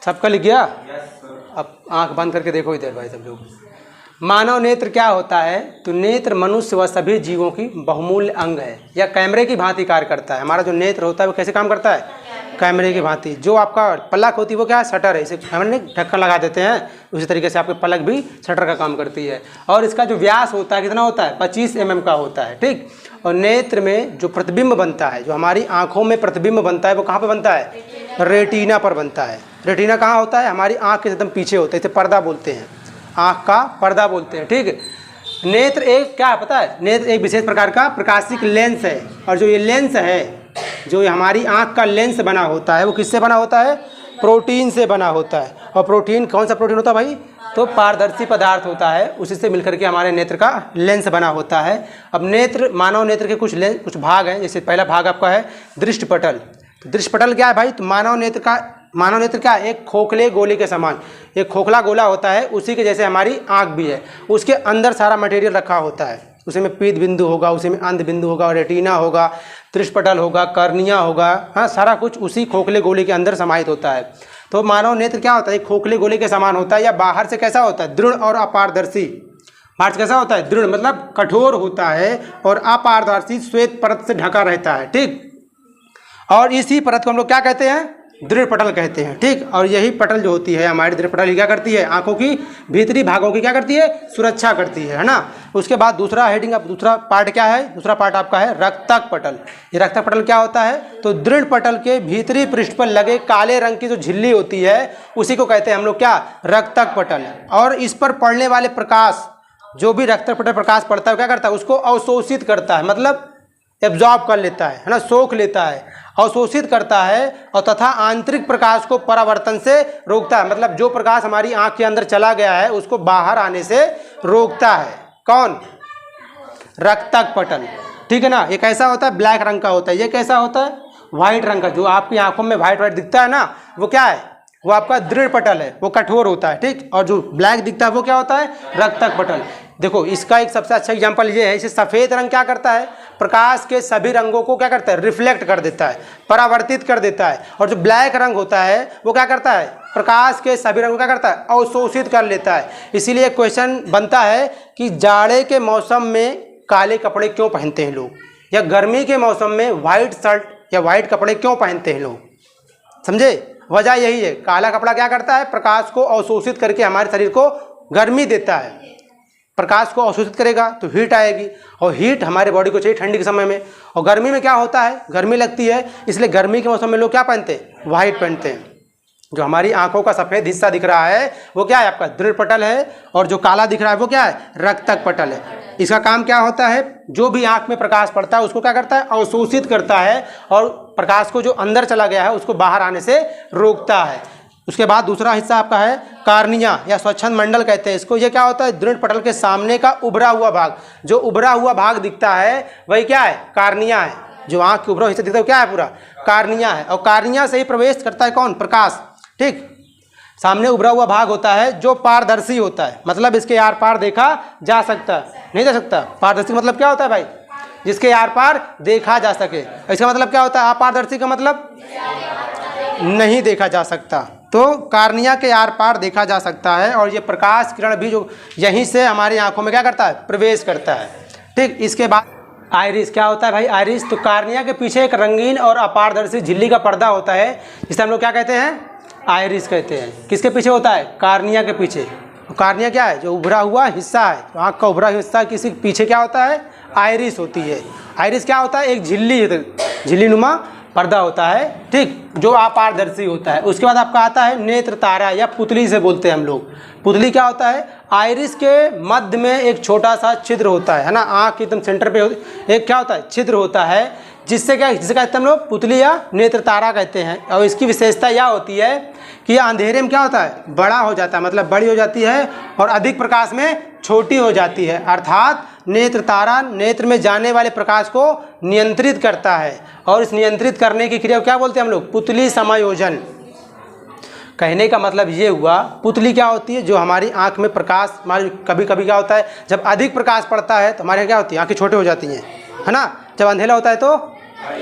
सबका लिख गया? अब आंख बंद करके देखो इधर भाई सब लोग। मानव नेत्र क्या होता है? तो नेत्र मनुष्य व सभी जीवों की बहुमूल्य अंग है, या कैमरे की भांति कार्य करता है। हमारा जो नेत्र होता है वो कैसे काम करता है? कैमरे की भांति। जो आपका पलक होती है वो क्या है? शटर है। इसे कैमरे में ढक्कन लगा देते हैं, उसी तरीके से आपके पलक भी शटर का काम करती है। और इसका जो व्यास होता है कितना होता है? 25 mm का होता है, ठीक। और नेत्र में जो प्रतिबिंब बनता है, जो हमारी आँखों में प्रतिबिंब बनता है, वो कहाँ पर बनता है? रेटिना पर बनता है। रेटिना कहाँ होता है? हमारी आँख के एकदम पीछे होता है, इसे पर्दा बोलते हैं, आँख का पर्दा बोलते हैं, ठीक। नेत्र एक क्या है पता है? नेत्र एक विशेष प्रकार का प्रकाशिक लेंस है। और जो ये लेंस है, जो हमारी आँख का लेंस बना होता है, वो किससे बना होता है? प्रोटीन से बना होता है। और प्रोटीन कौन सा प्रोटीन होता है भाई? तो पारदर्शी पदार्थ होता है, उसी से मिलकर के हमारे नेत्र का लेंस बना होता है। अब नेत्र, मानव नेत्र के कुछ भाग हैं। जैसे पहला भाग आपका है दृष्टिपटल। तो दृष्टिपटल क्या है भाई? तो मानव नेत्र क्या है? एक खोखले गोले के समान एक खोखला गोला होता है, उसी के जैसे हमारी आँख भी है। उसके अंदर सारा मटेरियल रखा होता है, उसी में पीत बिंदु होगा, उसी में अंध बिंदु होगा, रेटिना होगा, दृष्टिपटल होगा, कर्निया होगा, हाँ, सारा कुछ उसी खोखले गोले के अंदर समाहित होता है। तो मानव नेत्र क्या होता है? एक खोखले गोले के समान होता है, या बाहर से कैसा होता है? दृढ़ और अपारदर्शी। बाहर से कैसा होता है? दृढ़ मतलब कठोर होता है, और अपारदर्शी श्वेत परत से ढका रहता है, ठीक। और इसी परत को हम लोग क्या कहते हैं? दृढ़ पटल कहते हैं, ठीक। और यही पटल जो होती है हमारी दृढ़ पटल, क्या करती है? आंखों की भीतरी भागों की क्या करती है? सुरक्षा करती है ना। उसके बाद दूसरा हेडिंग, अब दूसरा पार्ट क्या है? दूसरा पार्ट आपका है रक्तक पटल। ये रक्तक पटल क्या होता है? तो दृढ़ पटल के भीतरी पृष्ठ पर लगे काले रंग की जो झिल्ली होती है, उसी को कहते हैं हम लोग क्या? रक्तक पटल। और इस पर पड़ने वाले प्रकाश, जो भी रक्तक पटल प्रकाश पड़ता है, क्या करता है? उसको अवशोषित करता है, मतलब एब्जॉर्ब कर लेता है ना, सोख लेता है, अवशोषित करता है, और तथा आंतरिक प्रकाश को परावर्तन से रोकता है। मतलब जो प्रकाश हमारी आंख के अंदर चला गया है, उसको बाहर आने से रोकता है। कौन? रक्तक पटल, ठीक है ना। ये कैसा होता है? ब्लैक रंग का होता है। ये कैसा होता है? व्हाइट रंग का। जो आपकी आंखों में व्हाइट व्हाइट दिखता है ना, वो क्या है? वो आपका दृढ़ पटल है, वो कठोर होता है, ठीक। और जो ब्लैक दिखता है वो क्या होता है? रक्तक पटल। देखो इसका एक सबसे अच्छा एग्जांपल ये है, इसे सफ़ेद रंग क्या करता है? प्रकाश के सभी रंगों को क्या करता है? रिफ्लेक्ट कर देता है, परावर्तित कर देता है। और जो ब्लैक रंग होता है वो क्या करता है? प्रकाश के सभी रंगों को क्या करता है? अवशोषित कर लेता है। इसीलिए क्वेश्चन बनता है कि जाड़े के मौसम में काले कपड़े क्यों पहनते हैं लोग, या गर्मी के मौसम में वाइट शर्ट या वाइट कपड़े क्यों पहनते हैं लोग? समझे? वजह यही है, काला कपड़ा क्या करता है? प्रकाश को अवशोषित करके हमारे शरीर को गर्मी देता है। प्रकाश को अवशोषित करेगा तो हीट आएगी, और हीट हमारे बॉडी को चाहिए ठंडी के समय में। और गर्मी में क्या होता है? गर्मी लगती है, इसलिए गर्मी के मौसम में लोग क्या पहनते हैं? वाइट पहनते हैं। जो हमारी आंखों का सफ़ेद हिस्सा दिख रहा है वो क्या है? आपका दृढ़ पटल है। और जो काला दिख रहा है वो क्या है? रक्तक पटल है। इसका काम क्या होता है? जो भी आंख में प्रकाश पड़ता है उसको क्या करता है? अवशोषित करता है, और प्रकाश को जो अंदर चला गया है उसको बाहर आने से रोकता है। उसके बाद दूसरा हिस्सा आपका है कार्निया, या स्वच्छंद मंडल कहते हैं इसको। ये क्या होता है? दृढ़ पटल के सामने का उभरा हुआ भाग। जो उभरा हुआ भाग दिखता है वही क्या है? कार्निया है। जो आंख के उभरा हिस्सा दिखता है वो क्या है? पूरा कार्निया है। और कार्निया से ही प्रवेश करता है कौन? प्रकाश, ठीक। सामने उभरा हुआ भाग होता है जो पारदर्शी होता है, मतलब इसके आर पार देखा जा सकता है, नहीं जा सकता। पारदर्शी मतलब क्या होता है भाई? जिसके आर पार देखा जा सके। इसका मतलब क्या होता है? अपारदर्शी का मतलब नहीं देखा जा सकता। तो कार्निया के आर पार देखा जा सकता है, और ये प्रकाश किरण भी जो यहीं से हमारी आंखों में क्या करता है? प्रवेश करता है, ठीक। इसके बाद आइरिस क्या होता है भाई? आइरिस तो कार्निया के पीछे एक रंगीन और अपारदर्शी झिल्ली का पर्दा होता है, जिसे हम लोग क्या कहते हैं? आइरिस कहते हैं। किसके पीछे होता है? कार्निया के पीछे। कार्निया क्या है? जो उभरा हुआ हिस्सा है, तो आँख का उभरा हुआ हिस्सा, किसी पीछे क्या होता है? आइरिस होती है। आइरिस क्या होता है? एक झिल्ली नुमा पर्दा होता है, ठीक, जो अपारदर्शी होता है। उसके बाद आपका आता है नेत्र तारा, या पुतली से बोलते हैं हम लोग। पुतली क्या होता है? आइरिस के मध्य में एक छोटा सा छिद्र होता है ना, आँख के एकदम सेंटर पे एक क्या होता है? छिद्र होता है, जिससे कहते हैं हम लोग पुतली या नेत्र तारा कहते हैं। और इसकी विशेषता यह होती है कि यह अंधेरे में क्या होता है? बड़ा हो जाता है, मतलब बड़ी हो जाती है, और अधिक प्रकाश में छोटी हो जाती है। अर्थात नेत्र तारा नेत्र में जाने वाले प्रकाश को नियंत्रित करता है, और इस नियंत्रित करने की क्रिया को क्या बोलते हैं हम लोग? पुतली समायोजन। कहने का मतलब ये हुआ, पुतली क्या होती है? जो हमारी आंख में प्रकाश, हमारी कभी कभी क्या होता है? जब अधिक प्रकाश पड़ता है तो हमारे क्या होती है? आंखें छोटे हो जाती हैं, है ना। जब अंधेरा होता है तो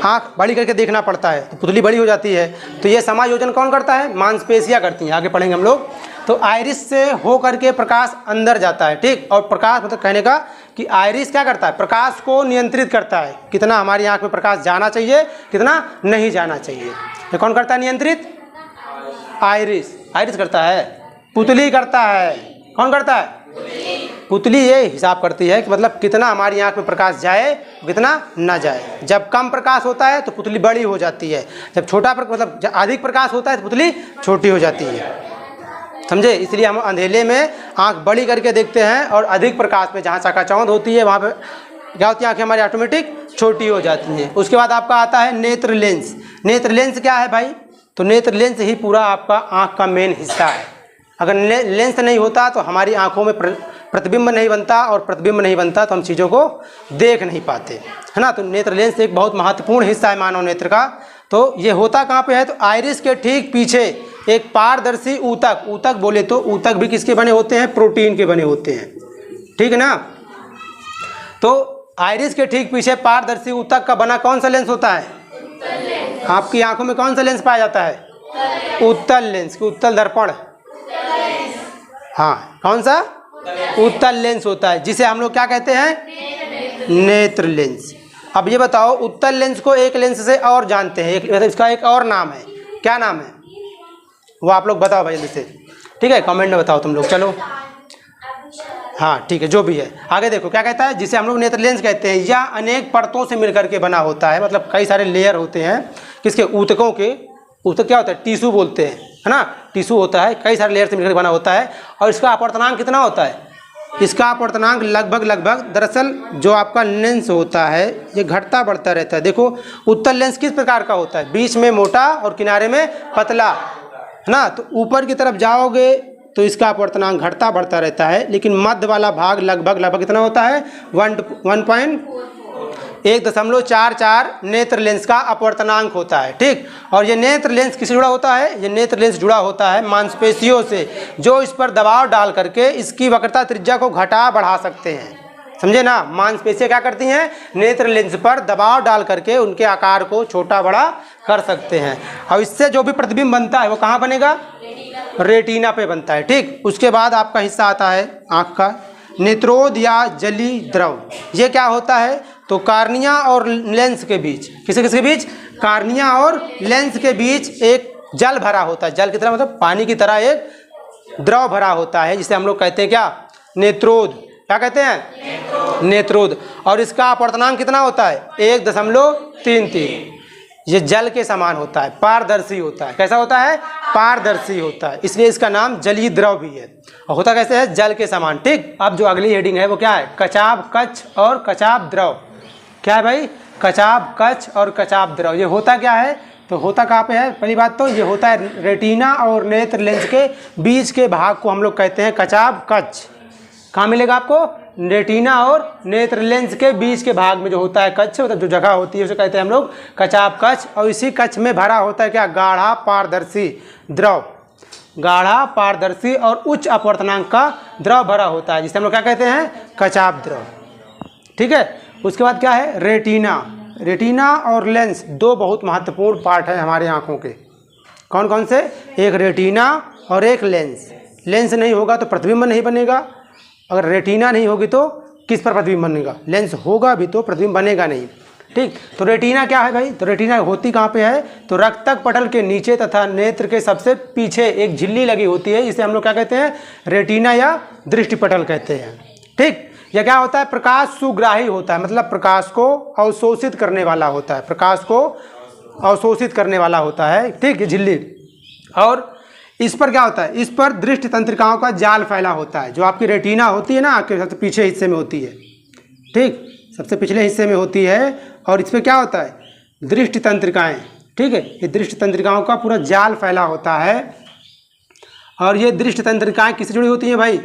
आँख बड़ी करके देखना पड़ता है, तो पुतली बड़ी हो जाती है। तो ये समायोजन कौन करता है? मांसपेशियाँ करती हैं। आगे पढ़ेंगे हम लोग। तो आइरिस से हो करके प्रकाश अंदर जाता है, ठीक। और प्रकाश मतलब कहने का कि आइरिस क्या करता है? प्रकाश को नियंत्रित करता है, कितना हमारी आँख में प्रकाश जाना चाहिए, कितना नहीं जाना चाहिए। ये कौन करता है नियंत्रित? आइरिस। आइरिस करता है, पुतली करता है। कौन करता है? पुतली ये हिसाब करती है कि मतलब कितना हमारी आँख में प्रकाश जाए, कितना ना जाए। जब कम प्रकाश होता है तो पुतली बड़ी हो जाती है, जब छोटा मतलब अधिक प्रकाश होता है तो पुतली छोटी हो जाती है, समझे। इसलिए हम अंधेले में आँख बड़ी करके देखते हैं और अधिक प्रकाश में जहाँ चकाचौंध होती है वहाँ पे क्या होती है? आँखें हमारी ऑटोमेटिक छोटी हो जाती हैं। उसके बाद आपका आता है नेत्र लेंस। नेत्र लेंस क्या है भाई? तो नेत्र लेंस ही पूरा आपका आँख का मेन हिस्सा है। अगर लेंस नहीं होता तो हमारी आँखों में प्रतिबिंब नहीं बनता, और प्रतिबिंब नहीं बनता तो हम चीज़ों को देख नहीं पाते, है ना। तो नेत्र लेंस एक बहुत महत्वपूर्ण हिस्सा है मानव नेत्र का। तो ये होता कहाँ पे है? तो आइरिस के ठीक पीछे एक पारदर्शी ऊतक, ऊतक बोले तो ऊतक भी किसके बने होते हैं? प्रोटीन के बने होते हैं, ठीक है ना। तो आइरिस के ठीक पीछे पारदर्शी ऊतक का बना कौन सा लेंस होता है? आपकी आंखों में कौन सा लेंस पाया जाता है? उत्तल लेंस की उत्तल दर्पण, हाँ कौन सा? उत्तल लेंस होता है, जिसे हम लोग क्या कहते हैं? नेत्र लेंस। अब ये बताओ, उत्तल लेंस को एक लेंस से और जानते हैं, एक इसका एक और नाम है, क्या नाम है वो आप लोग बताओ भाई जल्दी से, ठीक है, कमेंट में बताओ तुम लोग। चलो हाँ ठीक है, जो भी है। आगे देखो क्या कहता है, जिसे हम लोग नेत्र लेंस कहते हैं। यह अनेक परतों से मिलकर के बना होता है, मतलब कई सारे लेयर होते हैं किसके? ऊतकों के। ऊतक क्या होता है? टिश्यू बोलते हैं, है ना। टिश्यू होता है, कई सारे लेयर से मिलकर बना होता है। और इसका अपवर्तनांक कितना होता है? इसका अपवर्तनांक लगभग दरअसल जो आपका लेंस होता है ये घटता बढ़ता रहता है। देखो उत्तल लेंस किस प्रकार का होता है? बीच में मोटा और किनारे में पतला, है ना। तो ऊपर की तरफ जाओगे तो इसका अपवर्तनांक घटता बढ़ता रहता है, लेकिन मध्य वाला भाग लगभग कितना होता है? 1.44 नेत्र लेंस का अपवर्तनांक होता है, ठीक। और ये नेत्र लेंस किससे जुड़ा होता है? ये नेत्र लेंस जुड़ा होता है मांसपेशियों से, जो इस पर दबाव डाल करके इसकी वक्रता त्रिज्या को घटा बढ़ा सकते हैं, समझे ना। मांसपेशियाँ क्या करती हैं? नेत्र लेंस पर दबाव डाल करके उनके आकार को छोटा बड़ा कर सकते हैं। और इससे जो भी प्रतिबिंब बनता है वो कहाँ बनेगा? रेटिना पे बनता है, ठीक। उसके बाद आपका हिस्सा आता है आँख का नेत्रोद या जली द्रव। ये क्या होता है? तो कार्निया और लेंस के बीच, किसके बीच? कार्निया और लेंस के बीच एक जल भरा होता है। जल की तरह मतलब पानी की तरह एक द्रव भरा होता है, जिसे हम लोग कहते हैं क्या? नेत्रोद। क्या कहते हैं? नेत्रोद। और इसका अपवर्तनांक कितना होता है? 1.33। ये जल के समान होता है, पारदर्शी होता है। कैसा होता है? पारदर्शी होता है, इसलिए इसका नाम जलीय द्रव भी है। और होता कैसे है? जल के समान, ठीक। अब जो अगली हेडिंग है वो क्या है? कचाब कच्छ और कचाब द्रव। क्या है भाई? कचाब कच्छ और कचाब द्रव। ये होता क्या है? तो होता कहाँ पे है? पहली बात तो ये होता है रेटिना और नेत्र लेंस के बीच के भाग को हम लोग कहते हैं कचाब कच्छ। कहाँ मिलेगा आपको? रेटिना और नेत्र लेंस के बीच के भाग में जो होता है कच्छ, मतलब जो जगह होती है उसे कहते हैं हम लोग कचाब कच्छ। और इसी कच्छ में भरा होता है क्या? गाढ़ा पारदर्शी द्रव। गाढ़ा पारदर्शी और उच्च अपवर्तनांक का द्रव भरा होता है, जिसे हम लोग क्या कहते हैं? कचाब द्रव, ठीक है। उसके बाद क्या है? रेटिना। रेटिना और लेंस दो बहुत महत्वपूर्ण पार्ट है हमारे आँखों के। कौन कौन से? एक रेटिना और एक लेंस। लेंस नहीं होगा तो प्रतिबिंब नहीं बनेगा, अगर रेटिना नहीं होगी तो किस पर प्रतिबिंब बनेगा? लेंस होगा भी तो प्रतिबिंब बनेगा नहीं, ठीक। तो रेटिना क्या है भाई? तो रेटिना होती कहाँ पे है? तो रक्तक पटल के नीचे तथा नेत्र के सबसे पीछे एक झिल्ली लगी होती है, इसे हम लोग क्या कहते हैं? रेटिना या दृष्टि पटल कहते हैं, ठीक। यह क्या होता है? प्रकाश सुग्राही होता है, मतलब प्रकाश को अवशोषित करने वाला होता है, प्रकाश को अवशोषित करने वाला होता है, ठीक। झिल्ली। और इस पर क्या होता है? इस पर दृष्टि तंत्रिकाओं का जाल फैला होता है। जो आपकी रेटिना होती है ना, आपके सबसे पीछे हिस्से में होती है, ठीक, सबसे पिछले हिस्से में होती है। और इस पर क्या होता है? दृष्टि तंत्रिकाएँ, ठीक है। ये दृष्टि तंत्रिकाओं का पूरा जाल फैला होता है। और ये दृष्टि तंत्रिकाएँ किससे जुड़ी होती हैं भाई?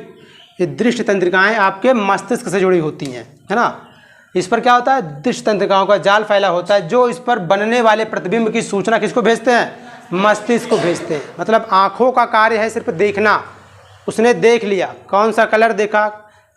ये दृष्टि तंत्रिकाएँ आपके मस्तिष्क से जुड़ी होती हैं, है ना। इस पर क्या होता है? दृष्टि तंत्रिकाओं का जाल फैला होता है, जो इस पर बनने वाले प्रतिबिंब की सूचना किसको भेजते हैं? मस्तिष्क को भेजते हैं। मतलब आँखों का कार्य है सिर्फ देखना। उसने देख लिया, कौन सा कलर देखा,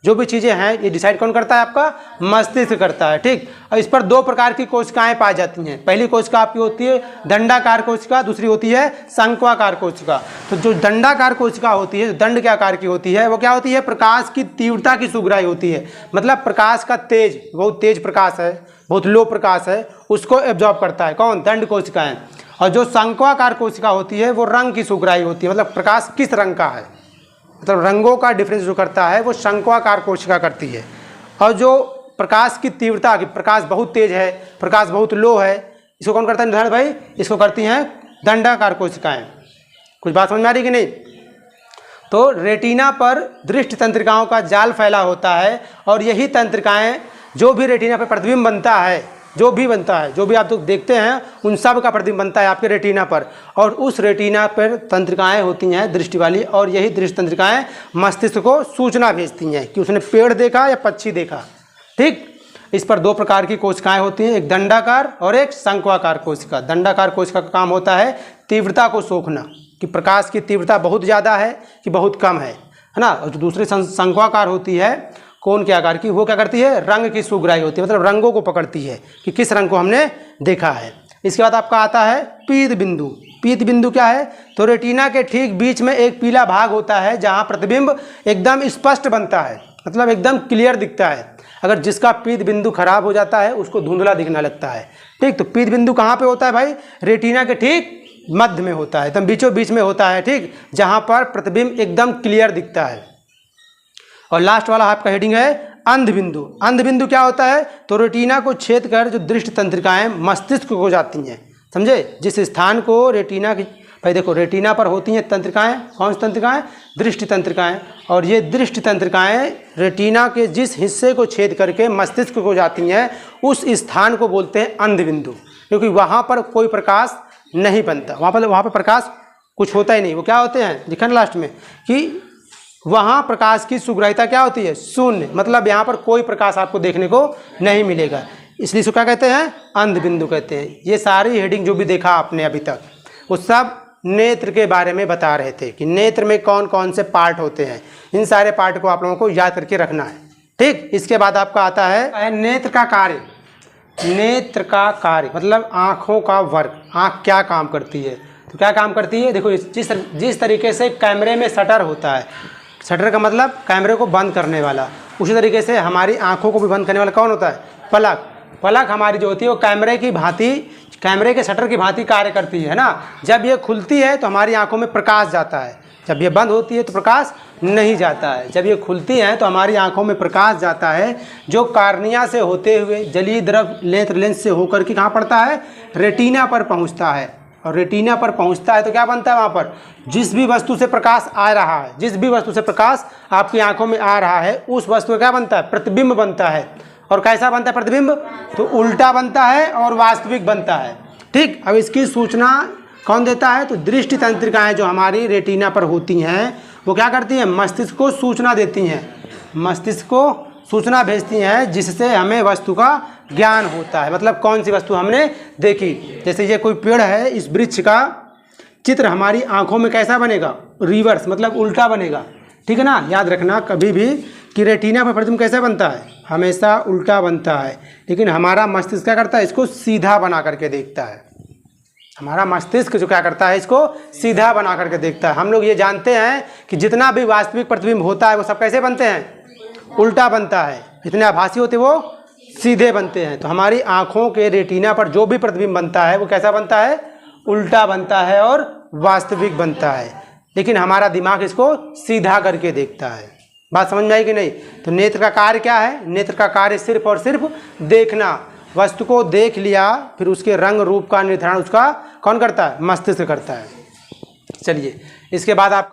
जो भी चीज़ें हैं ये डिसाइड कौन करता है? आपका मस्तिष्क करता है। ठीक, और इस पर दो प्रकार की कोशिकाएं पाई जाती हैं। पहली कोशिका आपकी होती है दंडाकार कोशिका, दूसरी होती है शंक्वाकार कोशिका। तो जो दंडाकार कोशिका होती है, जो दंड के आकार की होती है, वो क्या होती है? प्रकाश की तीव्रता की सुगराई होती है। मतलब प्रकाश का तेज, बहुत तेज प्रकाश है, बहुत लो प्रकाश है, उसको एब्जॉर्ब करता है कौन? दंड कोशिकाएं। और जो शंक्वाकार कोशिका होती है वो रंग की सुगराई होती है, मतलब प्रकाश किस रंग का है, मतलब रंगों का डिफरेंस जो करता है वो शंक्वाकार कोशिका करती है। और जो प्रकाश की तीव्रता की, प्रकाश बहुत तेज है, प्रकाश बहुत लो है, इसको कौन करता है निर्धारण भाई? इसको करती हैं दंडाकार कोशिकाएं। कुछ बात समझ में आ रही कि नहीं? तो रेटिना पर दृष्टि तंत्रिकाओं का जाल फैला होता है और यही तंत्रिकाएं, जो भी रेटिना पर प्रतिबिंब बनता है, जो भी बनता है, जो भी आप तो देखते हैं उन सब का प्रतिबिंब बनता है आपके रेटिना पर, और उस रेटिना पर तंत्रिकाएं होती हैं दृष्टि वाली, और यही दृष्टि तंत्रिकाएं मस्तिष्क को सूचना भेजती हैं कि उसने पेड़ देखा या पक्षी देखा। ठीक, इस पर दो प्रकार की कोशिकाएं होती हैं, एक दंडाकार और एक शंक्वाकार कोशिका। दंडाकार कोशिका का काम होता है तीव्रता को सोखना, कि प्रकाश की तीव्रता बहुत ज़्यादा है कि बहुत कम है ना। और जो दूसरी शंक्वाकार होती है कोन के आकार की, वो क्या करती है? रंग की सुगराई होती है, मतलब रंगों को पकड़ती है कि किस रंग को हमने देखा है। इसके बाद आपका आता है पीत बिंदु। पीत बिंदु क्या है? तो रेटिना के ठीक बीच में एक पीला भाग होता है जहां प्रतिबिंब एकदम स्पष्ट बनता है, मतलब एकदम क्लियर दिखता है। अगर जिसका पीत बिंदु खराब हो जाता है उसको धुंधला दिखने लगता है। ठीक, तो पीत बिंदु कहाँ पे होता है भाई? रेटिना के ठीक मध्य में होता है, एकदम बीचों बीच में होता है। ठीक, जहाँ पर प्रतिबिंब एकदम क्लियर दिखता है। और लास्ट वाला आपका हेडिंग है अंध बिंदु। अंध बिंदु क्या होता है? तो रेटिना को छेद कर जो दृष्टि तंत्रिकाएं मस्तिष्क को जाती हैं, समझे? जिस स्थान को रेटिना की, भाई देखो रेटिना पर होती हैं तंत्रिकाएं, कौन सी तंत्रिकाएं? दृष्टि तंत्रिकाएं। और ये दृष्टि तंत्रिकाएं रेटिना के जिस हिस्से को छेद करके मस्तिष्क को जाती हैं उस स्थान को बोलते हैं अंध बिंदु, क्योंकि वहाँ पर कोई प्रकाश नहीं बनता, वहाँ पर प्रकाश कुछ होता ही नहीं। वो क्या होते हैं? लिखा ना लास्ट में कि वहाँ प्रकाश की सुग्राहिता क्या होती है? शून्य, मतलब यहाँ पर कोई प्रकाश आपको देखने को नहीं मिलेगा, इसलिए इसको क्या कहते हैं? अंध बिंदु कहते हैं। ये सारी हेडिंग जो भी देखा आपने अभी तक, वो सब नेत्र के बारे में बता रहे थे कि नेत्र में कौन कौन से पार्ट होते हैं। इन सारे पार्ट को आप लोगों को याद करके रखना है। ठीक, इसके बाद आपका आता है नेत्र का कार्य। नेत्र का कार्य मतलब आँखों का वर्क। आँख क्या काम करती है? तो क्या काम करती है? देखो, जिस तरीके से कैमरे में शटर होता है, शटर का मतलब कैमरे को बंद करने वाला, उसी तरीके से हमारी आंखों को भी बंद करने वाला कौन होता है? पलक। पलक हमारी जो होती है वो कैमरे की भांति, कैमरे के शटर की भांति कार्य करती है ना। जब ये खुलती है तो हमारी आंखों में प्रकाश जाता है, जब ये बंद होती है तो प्रकाश नहीं जाता है। जब ये खुलती है तो हमारी आंखों में प्रकाश जाता है, जो कार्निया से होते हुए जलीय द्रव नेत्र लेंस से होकर के कहाँ पड़ता है? रेटिना पर पहुँचता है। और रेटिना पर पहुंचता है तो क्या बनता है? वहाँ पर जिस भी वस्तु से प्रकाश आ रहा है, जिस भी वस्तु से प्रकाश आपकी आंखों में आ रहा है, उस वस्तु का क्या बनता है? प्रतिबिंब बनता है। और कैसा बनता है प्रतिबिंब? तो उल्टा बनता है और वास्तविक बनता है। ठीक, अब इसकी सूचना कौन देता है? तो दृष्टि तंत्रिकाएं जो हमारी रेटिना पर होती हैं वो क्या करती हैं? मस्तिष्क को सूचना देती हैं, मस्तिष्क को सूचना भेजती हैं, जिससे हमें वस्तु का ज्ञान होता है। मतलब कौन सी वस्तु हमने देखी। जैसे ये कोई पेड़ है, इस वृक्ष का चित्र हमारी आंखों में कैसा बनेगा? रिवर्स, मतलब उल्टा बनेगा। ठीक है ना, याद रखना कभी भी कि रेटिना पर प्रतिबिंब कैसा बनता है? हमेशा उल्टा बनता है। लेकिन हमारा मस्तिष्क क्या करता है? इसको सीधा बना करके देखता है। हमारा मस्तिष्क जो क्या करता है? इसको सीधा बना करके देखता है। हम लोग ये जानते हैं कि जितना भी वास्तविक प्रतिबिंब होता है वो सब कैसे बनते हैं? उल्टा बनता है। जितने आभासी होते वो सीधे बनते हैं। तो हमारी आँखों के रेटिना पर जो भी प्रतिबिंब बनता है वो कैसा बनता है? उल्टा बनता है और वास्तविक बनता है। लेकिन हमारा दिमाग इसको सीधा करके देखता है। बात समझ में आई कि नहीं? तो नेत्र का कार्य क्या है? नेत्र का कार्य सिर्फ और सिर्फ देखना। वस्तु को देख लिया, फिर उसके रंग रूप का निर्धारण उसका कौन करता है? मस्तिष्क करता है। चलिए, इसके बाद आप